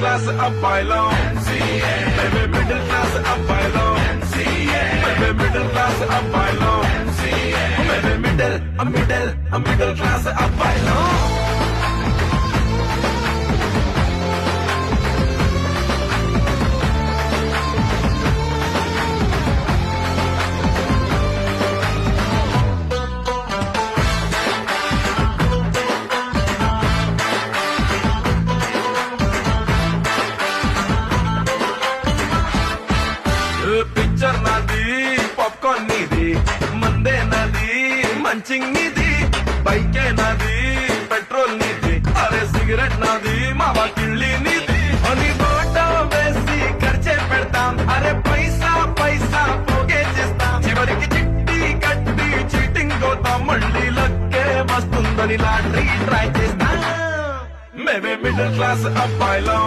class అబ్బాయిలో మేమే middle class అబ్బాయిలో మేమే middle class అబ్బాయిలో మేమే మిడిల్ క్లాస్ అబ్బాయిలో పిక్చర్ నాది పాప్కార్న్ నీది మందే నాది మంచింగ్ నీది బైకే నాది పెట్రోల్ నీది అరే సిగరెట్ నాది మావా కిళ్ళి నీది అని తోట వేసి ఖర్చే పెడతాం అరే పైసా పైసా పోగే చేస్తాం చివరికి చిట్టి కట్టి చీటింగ్ పోతాం మళ్ళీ లక్కే వస్తుందని లాటరీ ట్రై చేస్తాం మేమే మిడిల్ క్లాస్ అబ్బాయిలో